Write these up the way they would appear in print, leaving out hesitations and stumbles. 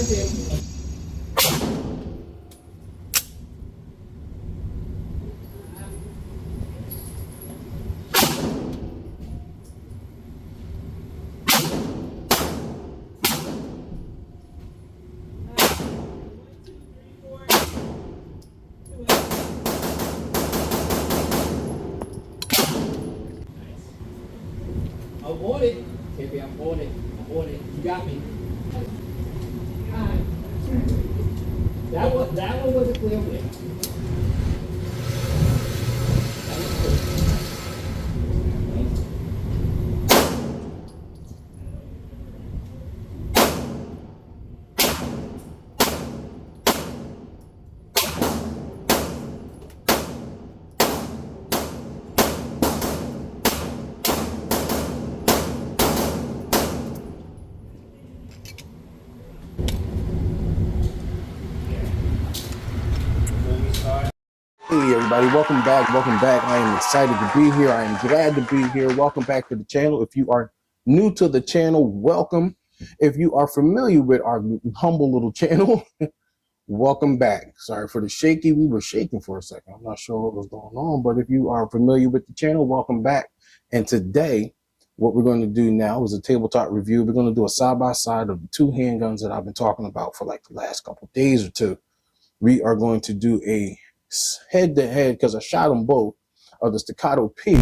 I'm on it. Tippy, I'm on it. I'm on it. You got me. Alright. That one was a clear win. That was cool. Hey everybody, welcome back. I am excited to be here. I am glad to be here. Welcome back to the channel. If you are new to the channel, welcome. If you are familiar with our humble little channel, welcome back. Sorry for the shaky. We were shaking for a second. I'm not sure what was going on, but if you are familiar with the channel, welcome back. And today, what we're going to do now is a tabletop review. We're going to do a side-by-side of the two handguns that I've been talking about for like the last couple of days or two. We are going to do a head-to-head because I shot them both of the Staccatto P.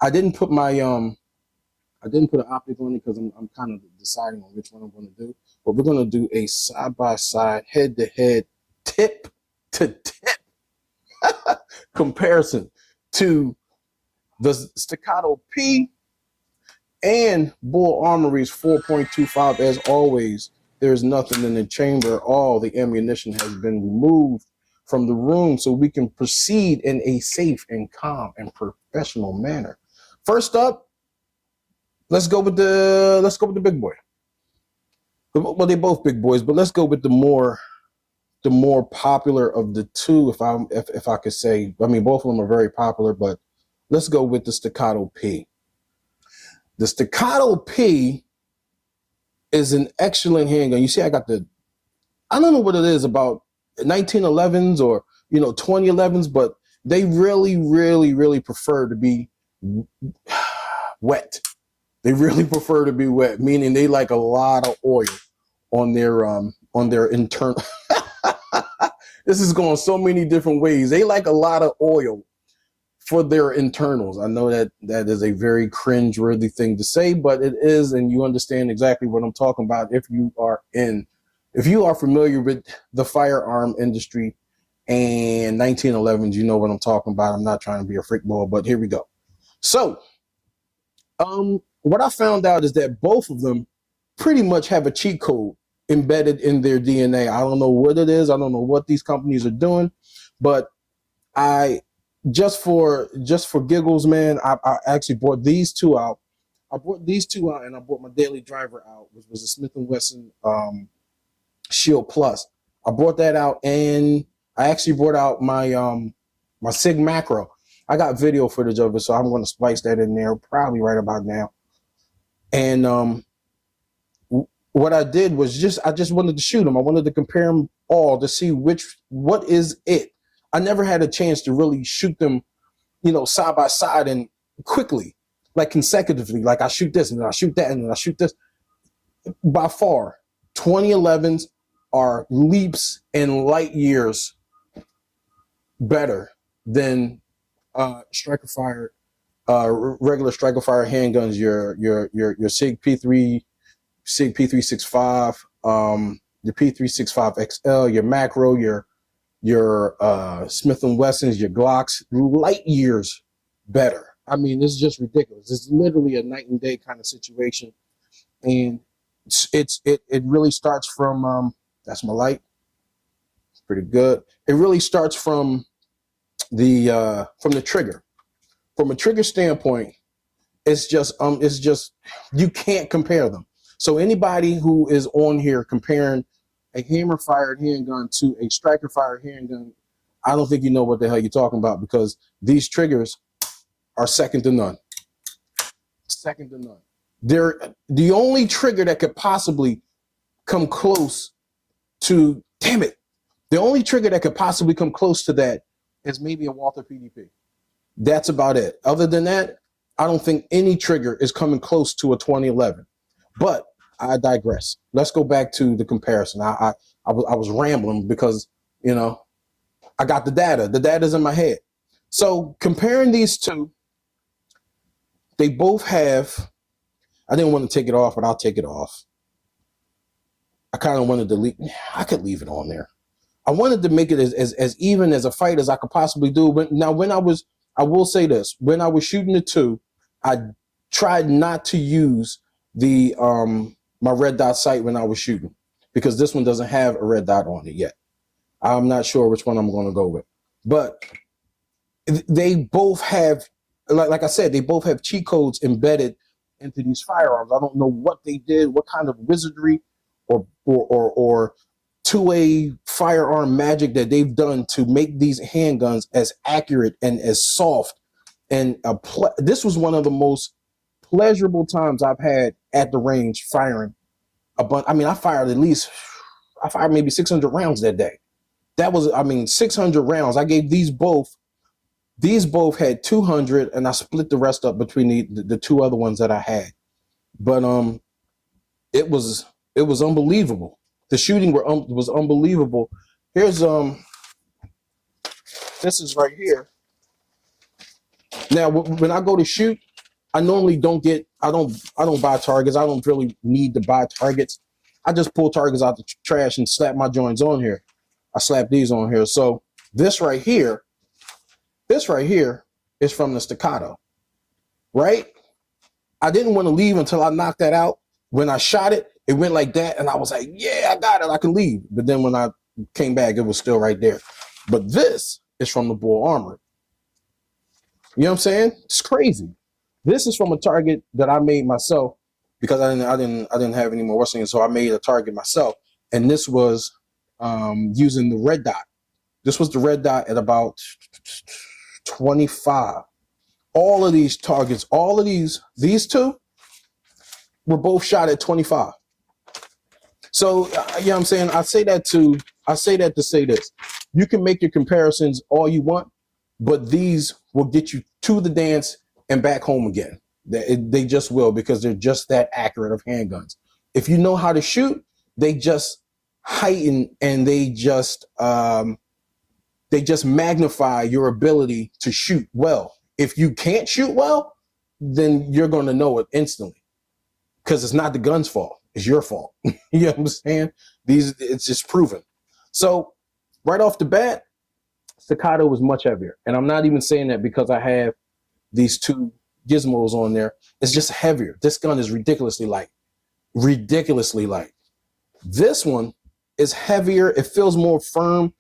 I didn't put my I didn't put an optic on it because I'm kind of deciding on which one I'm going to do. But we're going to do a side-by-side, head-to-head, tip-to-tip comparison to the Staccatto P and Bull Armory's 4.25. As always, there's nothing in the chamber. All the ammunition has been removed from the room so we can proceed in a safe and calm and professional manner. First up, let's go with the big boy. Well, they're both big boys, but let's go with the more popular of the two, if I could say. I mean, both of them are very popular, but let's go with the Staccatto P. The Staccatto P is an excellent handgun. You see, I don't know what it is about 1911s or 2011s, but they really prefer to be wet. They really prefer to be wet, meaning they like a lot of oil on their internal. This is going so many different ways. They like a lot of oil for their internals. I know that is a very cringe-worthy thing to say, but it is, and you understand exactly what I'm talking about if you are familiar with the firearm industry and 1911s, you know what I'm talking about. I'm not trying to be a freak ball, but here we go. So, what I found out is that both of them pretty much have a cheat code embedded in their DNA. I don't know what it is. I don't know what these companies are doing, but just for giggles, man, I actually bought these two out. I bought these two out, and I bought my daily driver out, which was a Smith & Wesson Shield Plus. I brought that out, and I actually brought out my my Sig Macro. I got video footage of it, so I'm going to splice that in there probably right about now. And what I did was I just wanted to shoot them. I wanted to compare them all to see what is it. I never had a chance to really shoot them, side by side and quickly, like consecutively. Like I shoot this and then I shoot that and then I shoot this. By far, 2011s are leaps and light years better than striker fire, regular striker fire handguns. Your Sig P3, Sig P365, your P365 XL, your Macro, your Smith & Wessons, your Glocks, light years better. I mean, it's just ridiculous. It's literally a night and day kind of situation, and it really starts from that's my light. It's pretty good. It really starts from the trigger. From a trigger standpoint, it's just you can't compare them. So anybody who is on here comparing a hammer-fired handgun to a striker-fired handgun, I don't think you know what the hell you're talking about, because these triggers are second to none. Second to none. They're the only trigger that could possibly come close to, damn it, the only trigger that could possibly come close to that is maybe a Walther PDP. That's about it. Other than that, I don't think any trigger is coming close to a 2011. But I digress. Let's go back to the comparison. I was rambling because, you know, I got the data. The data's in my head. So comparing these two, they both have, I didn't want to take it off, but I'll take it off. I kind of wanted to leave. I could leave it on there. I wanted to make it as even as a fight as I could possibly do. But now I will say this, when I was shooting the two, I tried not to use the my red dot sight when I was shooting, because this one doesn't have a red dot on it yet. I'm not sure which one I'm going to go with, but they both have, like I said, they both have cheat codes embedded into these firearms. I don't know what they did, what kind of wizardry or two-way firearm magic that they've done to make these handguns as accurate and as soft. And this was one of the most pleasurable times I've had at the range firing a bunch. I mean, I fired maybe 600 rounds that day. That was, 600 rounds. I gave these both had 200, and I split the rest up between the two other ones that I had. But it was unbelievable. The shooting was unbelievable. Here's this is right here. Now, when I go to shoot, I normally don't buy targets. I don't really need to buy targets. I just pull targets out the trash and slap my joints on here. I slap these on here. So this right here is from the Staccatto, right? I didn't want to leave until I knocked that out. When I shot it, it went like that, and I was like, yeah, I got it, I can leave. But then when I came back, it was still right there. But this is from the Bull Armory. You know what I'm saying? It's crazy. This is from a target that I made myself, because I didn't have any more Western, so I made a target myself. And this was using the red dot. This was the red dot at about 25. All of these targets, these two were both shot at 25. So, you know what I'm saying? I say that to say this. You can make your comparisons all you want, but these will get you to the dance and back home again. They just will, because they're just that accurate of handguns. If you know how to shoot, they just heighten and they just magnify your ability to shoot well. If you can't shoot well, then you're going to know it instantly, because it's not the gun's fault. It's your fault. You know what I'm saying? It's just proven. So right off the bat, Staccatto was much heavier. And I'm not even saying that because I have these two gizmos on there. It's just heavier. This gun is ridiculously light. Ridiculously light. This one is heavier. It feels more firm.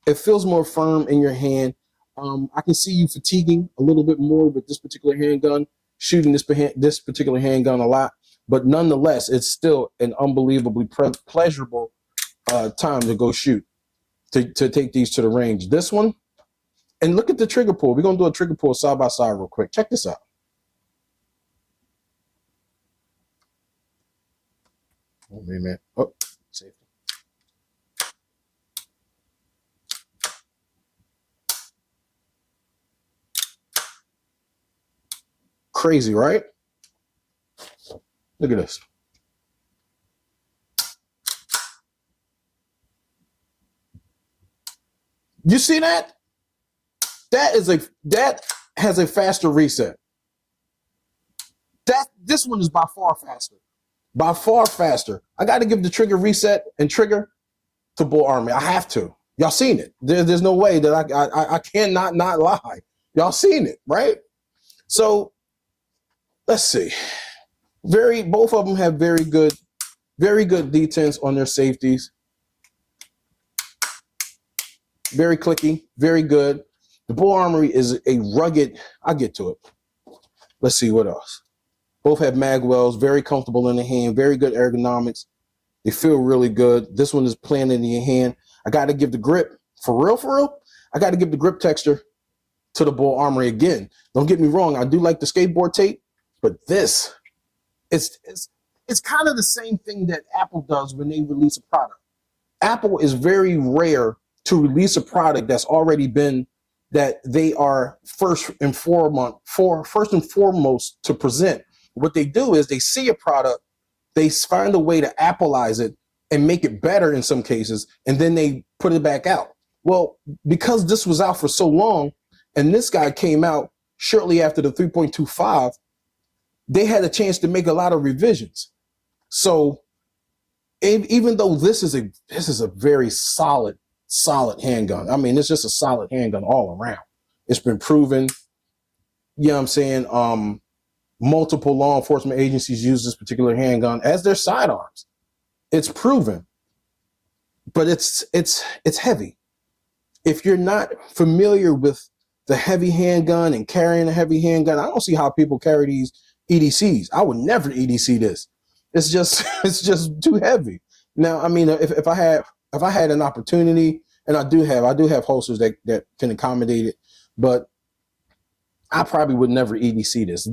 It feels more firm in your hand. I can see you fatiguing a little bit more with this particular handgun, shooting this particular handgun a lot. But nonetheless, it's still an unbelievably pleasurable time to go shoot, to take these to the range. This one, and look at the trigger pull. We're going to do a trigger pull side by side real quick. Check this out. Oh, man. Oh, safety. Crazy, right? Look at this. You see that? That has a faster reset. This one is by far faster. By far faster. I got to give the trigger reset and trigger to Bull Armory. I have to. Y'all seen it. There's no way that I cannot not lie. Y'all seen it, right? So let's see. Both of them have very good detents on their safeties. Very clicky, very good. The Bull Armory is a rugged, I'll get to it. Let's see what else. Both have mag wells, very comfortable in the hand, very good ergonomics. They feel really good. This one is planted in your hand. I got to give the grip, for real, I got to give the grip texture to the Bull Armory again. Don't get me wrong, I do like the skateboard tape, but this, It's kind of the same thing that Apple does when they release a product. Apple is very rare to release a product that's already been, that they are first and foremost to present. What they do is they see a product, they find a way to Appleize it and make it better in some cases, and then they put it back out. Well, because this was out for so long, and this guy came out shortly after the 3.25, they had a chance to make a lot of revisions. So even though this is a very solid handgun. I mean, it's just a solid handgun all around. It's been proven. You know what I'm saying? Multiple law enforcement agencies use this particular handgun as their sidearms. It's proven, but it's heavy. If you're not familiar with the heavy handgun and carrying a heavy handgun, I don't see how people carry these EDCs. I would never EDC this. It's just too heavy. Now, I mean, if I had an opportunity, and I do have holsters that can accommodate it, but I probably would never EDC this.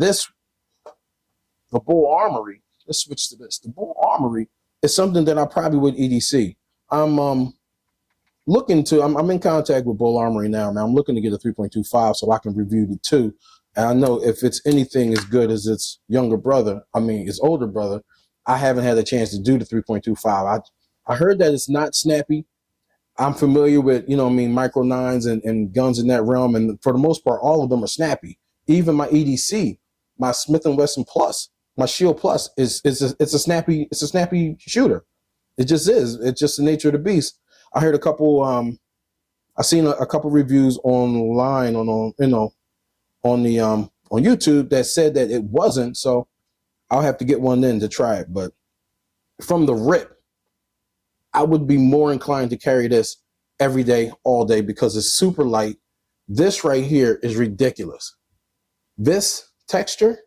The Bull Armory. Let's switch to this. The Bull Armory is something that I probably would EDC. I'm in contact with Bull Armory now, man. I'm looking to get a 3.25 so I can review the 2. And I know if it's anything as good as its older brother, I haven't had a chance to do the 3.25. I heard that it's not snappy. I'm familiar with, micro 9s and guns in that realm. And for the most part, all of them are snappy. Even my EDC, my Smith & Wesson Plus, my Shield Plus it's a snappy shooter. It just is. It's just the nature of the beast. I heard I seen a couple reviews online on YouTube that said that it wasn't. So I'll have to get one in to try it. But from the rip, I would be more inclined to carry this every day, all day, because it's super light. This right here is ridiculous. This texture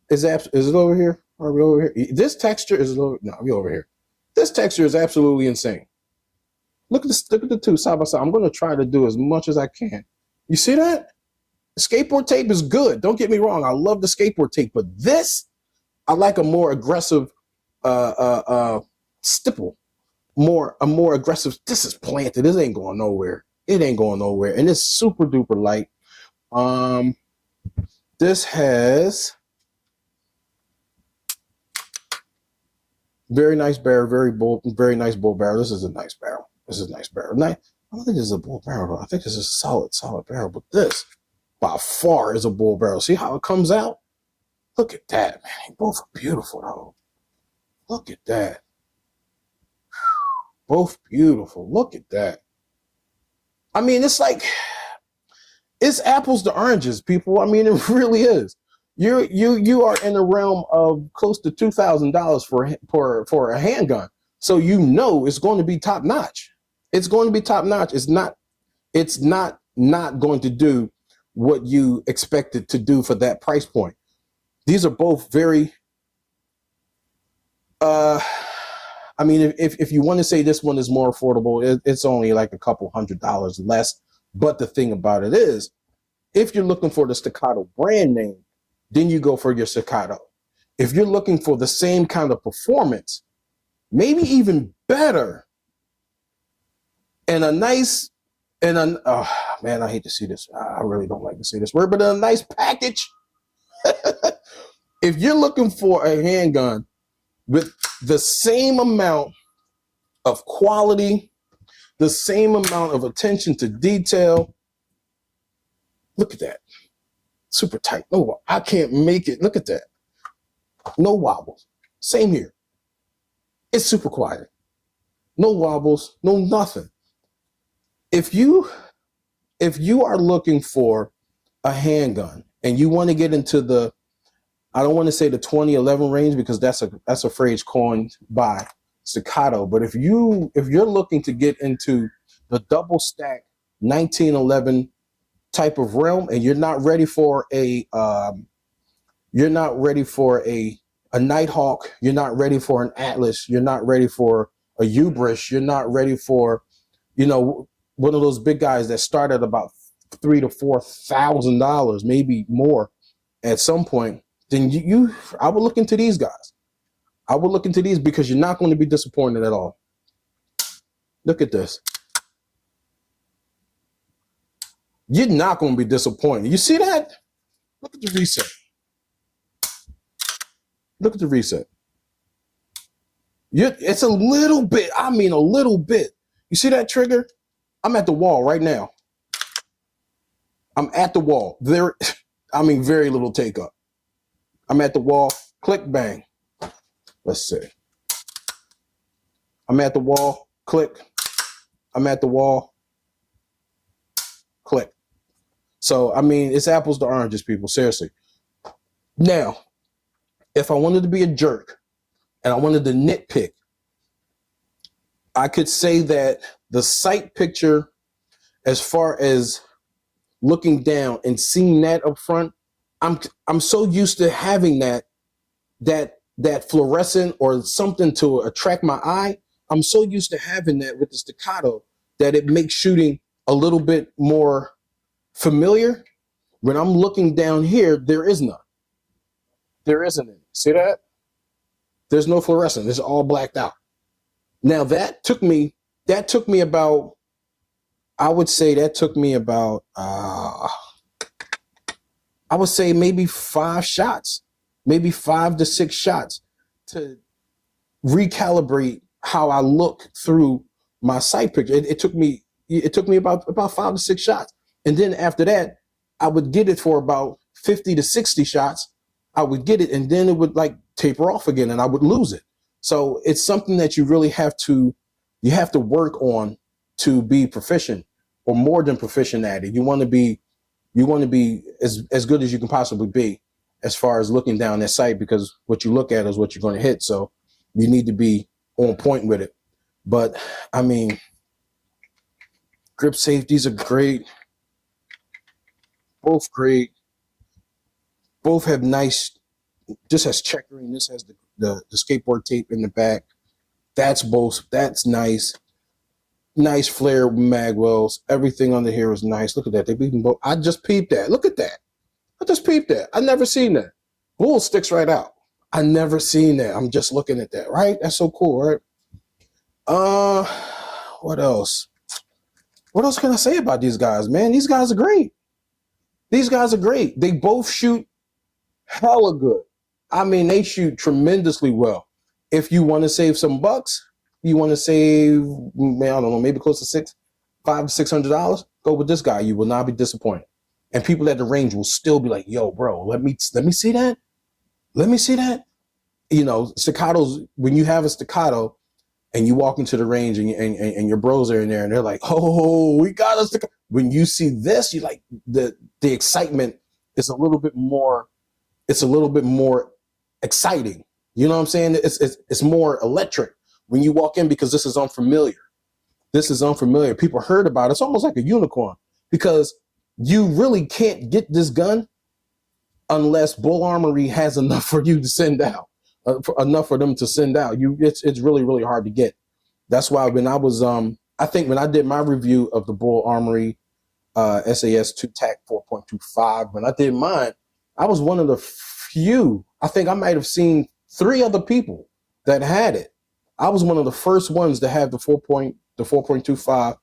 is it over here? Are we over here? This texture is we over here. This texture is absolutely insane. Look at the 2 side by side. I'm going to try to do as much as I can. You see that? The skateboard tape is good. Don't get me wrong. I love the skateboard tape, but this, I like a more aggressive stipple. A more aggressive. This is planted. This ain't going nowhere. It ain't going nowhere. And it's super duper light. This has very nice barrel, very nice bull barrel. This is a nice barrel. I don't think this is a bull barrel though. I think this is a solid barrel, but this by far is a bull barrel. See how it comes out? Look at that, man. They both are beautiful though. Look at that. Both beautiful. Look at that. I mean, it's apples to oranges, people. I mean, it really is. You are in the realm of close to $2,000 for a handgun. So it's going to be top notch. It's going to be top notch. It's not going to do what you expect it to do for that price point. These are both very I mean, if you want to say this one is more affordable, it's only like a couple $100 less. But the thing about it is, if you're looking for the Staccatto brand name, then you go for your Staccatto. If you're looking for the same kind of performance, maybe even better, and man, I hate to see this. I really don't like to say this word, but a nice package. If you're looking for a handgun with the same amount of quality, the same amount of attention to detail, look at that. Super tight. No, I can't make it. Look at that. No wobbles. Same here. It's super quiet. No wobbles, no nothing. If you are looking for a handgun and you want to get into the, I don't want to say the 2011 range because that's a phrase coined by Staccatto, but if you're looking to get into the double stack 1911 type of realm and you're not ready for a Nighthawk, you're not ready for an Atlas, you're not ready for a Hubris, you're not ready for, one of those big guys that start at about $3,000 to $4,000, maybe more at some point, then I would look into these guys. I would look into these because you're not going to be disappointed at all. Look at this. You're not going to be disappointed. You see that? Look at the reset. Look at the reset. It's a little bit. I mean, a little bit. You see that trigger? I'm at the wall right now. I'm at the wall. There, I mean, very little take up. I'm at the wall. Click, bang. Let's see. I'm at the wall. Click. I'm at the wall. Click. So, I mean, it's apples to oranges, people. Seriously. Now, if I wanted to be a jerk and I wanted to nitpick, I could say that the sight picture, as far as looking down and seeing that up front, I'm so used to having that fluorescent or something to attract my eye. I'm so used to having that with the staccato that it makes shooting a little bit more familiar. When I'm looking down here, there is none. There isn't any. See that? There's no fluorescent. It's all blacked out. Now that took me about, I would say that took me about, I would say maybe 5 shots, maybe 5 to 6 shots to recalibrate how I look through my sight picture. It took me about 5 to 6 shots. And then after that, I would get it for about 50 to 60 shots. I would get it, and then it would like taper off again and I would lose it. So it's something that you really have to work on to be proficient, or more than proficient at it. You want to be as good as you can possibly be as far as looking down that sight, because what you look at is what you're going to hit. So you need to be on point with it. But I mean, grip safeties are great. Both great. Both have nice, this has checkering, this has the skateboard tape in the back. That's nice. Nice flare mag wells. Everything under here is nice. Look at that. They've even both. I just peeped that. Look at that. I just peeped that. I never seen that. Bull sticks right out. I never seen that. I'm just looking at that, right? That's so cool, right? What else? What else can I say about these guys, man? These guys are great. These guys are great. They both shoot hella good. I mean, they shoot tremendously well. If you want to save some bucks, you want to save, I don't know, maybe close to $500 to $600, go with this guy. You will not be disappointed. And people at the range will still be like, yo, bro, let me see that. Let me see that. You know, staccatos, when you have a staccato and you walk into the range and your bros are in there and they're like, oh, we got a staccato. When you see this, you like the excitement is a little bit more, exciting. You know what I'm saying? It's more electric when you walk in, because this is unfamiliar. This is unfamiliar. People heard about it. It's almost like a unicorn, because you really can't get this gun unless Bull Armory has enough for you to send out, enough for them to send out. It's really, really hard to get. That's why when I was, I think when I did my review of the Bull Armory SAS 2 TAC 4.25, when I did mine, I was one of the few, I think I might have seen 3 other people that had it. I was one of the first ones to have the 4.25.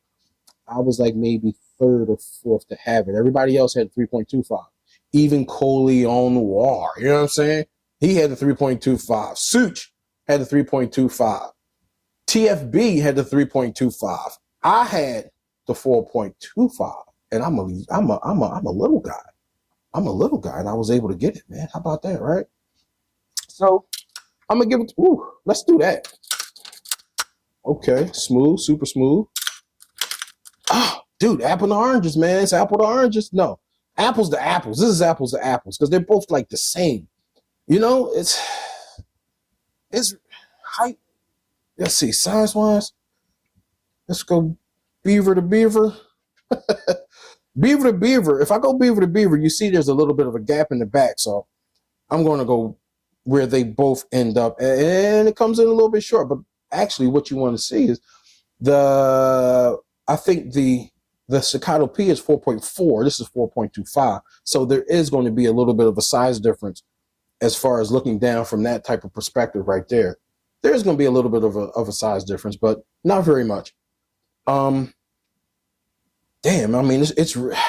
I was like maybe 3rd or 4th to have it. Everybody else had 3.25. Even Coley on Noir, you know what I'm saying? He had the 3.25. Such had the 3.25. TFB had the 3.25. I had the 4.25, and I'm a little guy. I'm a little guy, and I was able to get it, man. How about that, right? So I'm gonna give it. Let's do that. Okay, smooth, super smooth. Oh, dude, apple to oranges, man. It's apple to oranges. No, apples to apples. This is apples to apples, because they're both like the same. You know, it's height. Let's see, size wise. Let's go beaver to beaver. Beaver to beaver. If I go beaver to beaver, you see there's a little bit of a gap in the back. So I'm going to go where they both end up. And it comes in a little bit short. But actually what you want to see is I think the Staccatto P is 4.4. This is 4.25. So there is going to be a little bit of a size difference as far as looking down from that type of perspective right there. There's going to be a little bit of a size difference, but not very much. Damn, I mean,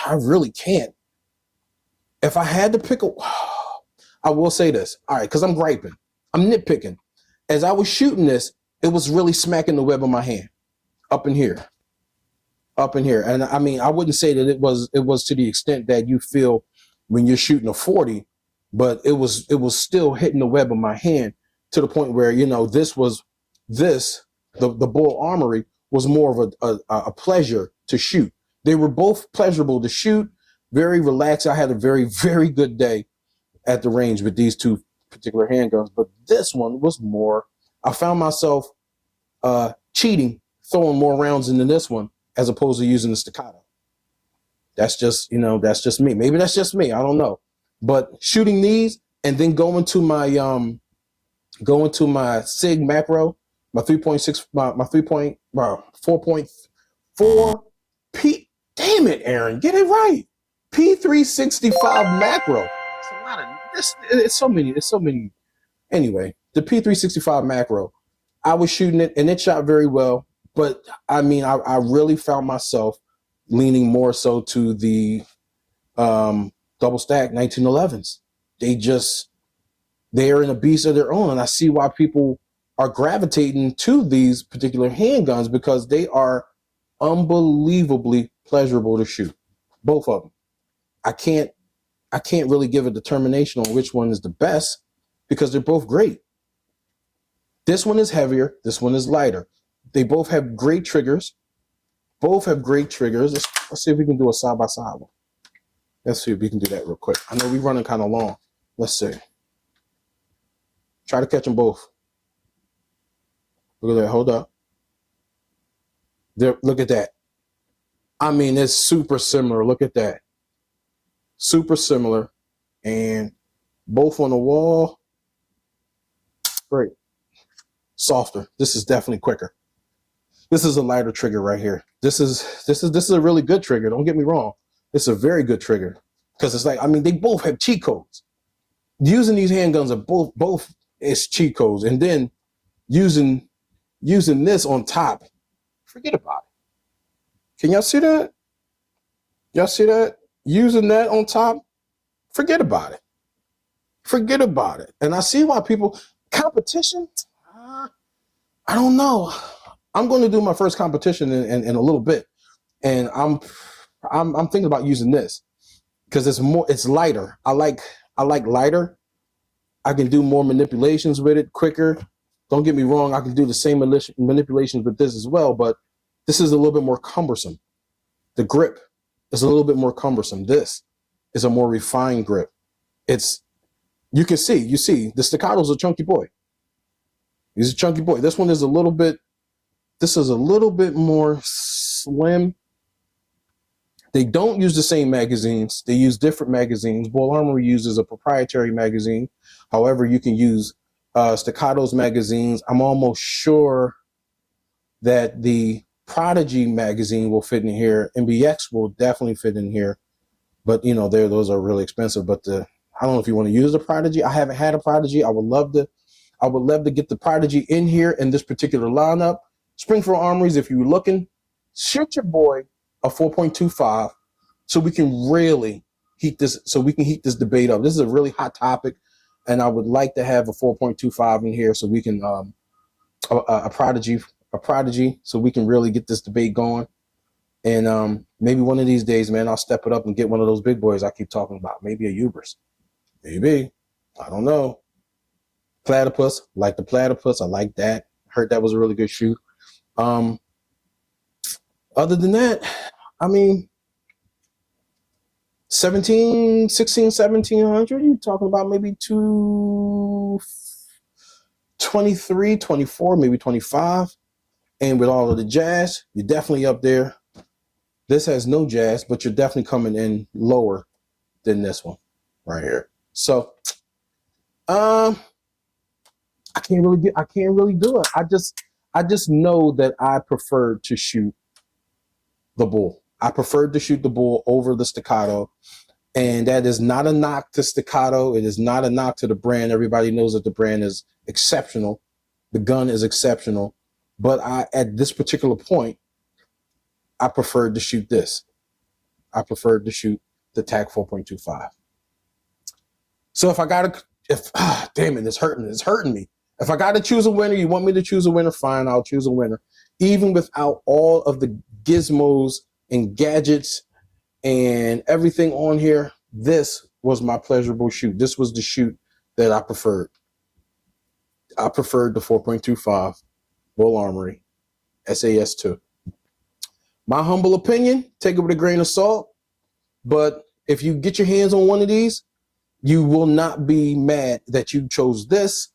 I really can't. If I had to pick I will say this. All right, because I'm griping. I'm nitpicking. As I was shooting this, it was really smacking the web of my hand up in here. And I mean, I wouldn't say that it was to the extent that you feel when you're shooting a 40, but it was still hitting the web of my hand to the point where, you know, the Bull Armory was more of a pleasure to shoot. They were both pleasurable to shoot, very relaxed. I had a very, very good day at the range with these two particular handguns, but this one was more, I found myself cheating, throwing more rounds into this one as opposed to using the Staccatto. That's just, you know, that's just me. Maybe that's just me. I don't know. But shooting these and then going to my SIG macro, my 3.6, my 4.4 P. Damn it, Aaron, get it right. P365 macro. It's a lot of this. It's so many. Anyway, the P365 macro. I was shooting it and it shot very well, but I mean, I really found myself leaning more so to the double stack 1911s. They're in a beast of their own, and I see why people are gravitating to these particular handguns because they are unbelievably pleasurable to shoot. Both of them. I can't really give a determination on which one is the best because they're both great. This one is heavier. This one is lighter. They both have great triggers. Let's see if we can do a side-by-side one. Let's see if we can do that real quick. I know we're running kind of long. Let's see. Try to catch them both. Look at that. Hold up. There. Look at that. I mean, it's super similar. Look at that. Super similar. And both on the wall. Great. Softer. This is definitely quicker. This is a lighter trigger right here. This is a really good trigger. Don't get me wrong. It's a very good trigger because it's like, I mean, they both have cheat codes. Using these handguns are both is cheat codes, and then using this on top, forget about it. Can y'all see that? Y'all see that? Using that on top, forget about it. Forget about it. And I see why people competition. I don't know. I'm going to do my first competition in a little bit, and I'm thinking about using this because it's lighter. I like lighter. I can do more manipulations with it quicker. Don't get me wrong. I can do the same manipulations with this as well, but this is a little bit more cumbersome. The grip is a little bit more cumbersome. This is a more refined grip. You see the Staccatto's a chunky boy. He's a chunky boy. This one is a little bit more slim. They don't use the same magazines. They use different magazines. Bull Armory uses a proprietary magazine. However, you can use Staccatto's magazines. I'm almost sure that the Prodigy magazine will fit in here. MBX will definitely fit in here. But, you know, those are really expensive. But I don't know if you want to use the Prodigy. I haven't had a Prodigy. I would love to get the Prodigy in here in this particular lineup. Springfield Armories, if you're looking, shoot your boy a 4.25 so we can really heat this debate up. This is a really hot topic, and I would like to have a 4.25 in here so we can a prodigy so we can really get this debate going. And maybe one of these days, man, I'll step it up and get one of those big boys I keep talking about. Maybe a Ubers. Maybe. I don't know. Platypus, like the Platypus. I like that. Heard that was a really good shoot. Other than that, I mean, 1700, you're talking about maybe 223, 24, maybe 25. And with all of the jazz, you're definitely up there. This has no jazz, but you're definitely coming in lower than this one right here. So, I can't really do it. I just know that I prefer to shoot the Bull. I preferred to shoot the Bull over the Staccatto. And that is not a knock to Staccatto. It is not a knock to the brand. Everybody knows that the brand is exceptional. The gun is exceptional. But at this particular point, I preferred to shoot this. I preferred to shoot the TAC 4.25. So if I got to, damn it, it's hurting me. If I got to choose a winner, you want me to choose a winner, fine, I'll choose a winner. Even without all of the gizmos and gadgets and everything on here, this was my pleasurable shoot. This was the shoot that I preferred. I preferred the 4.25 Bull Armory SAS2. My humble opinion, take it with a grain of salt, but if you get your hands on one of these, you will not be mad that you chose this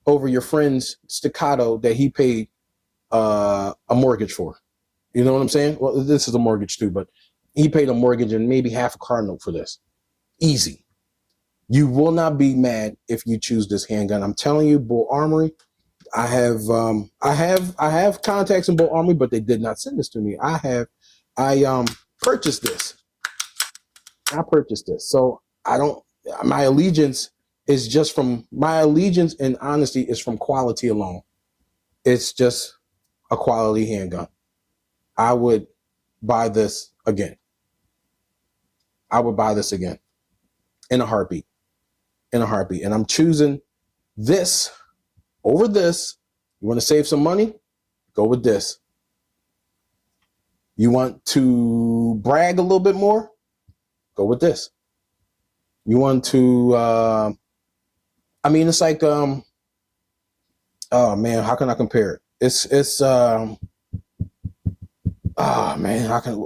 over your friend's Staccatto that he paid a mortgage for. You know what I'm saying? Well, this is a mortgage too, but he paid a mortgage and maybe half a car note for this. Easy. You will not be mad if you choose this handgun. I'm telling you, Bull Armory. I have contacts in Bull Armory, but they did not send this to me. I purchased this. I purchased this. So my allegiance and honesty is from quality alone. It's just a quality handgun. I would buy this again. I would buy this again in a heartbeat. And I'm choosing this over this. You want to save some money? Go with this. You want to brag a little bit more? Go with this. You want to, it's like, oh man, how can I compare it?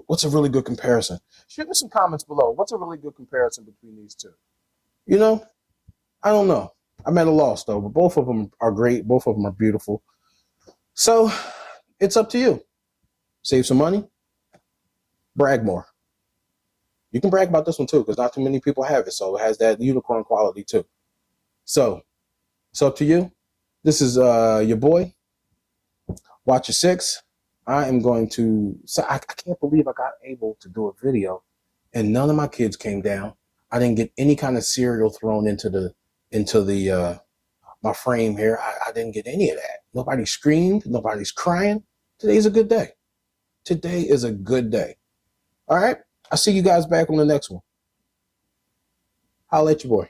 What's a really good comparison? Shoot me some comments below. What's a really good comparison between these two? You know, I don't know. I'm at a loss though, but both of them are great. Both of them are beautiful. So it's up to you. Save some money, brag more. You can brag about this one too, because not too many people have it. So it has that unicorn quality too. So it's up to you. This is your boy, Watch Your Six. I am going to, so I can't believe I got able to do a video and none of my kids came down. I didn't get any kind of cereal thrown into my frame here. I didn't get any of that. Nobody screamed. Nobody's crying. Today's a good day. Today is a good day. All right. I'll see you guys back on the next one. Holla at your boy.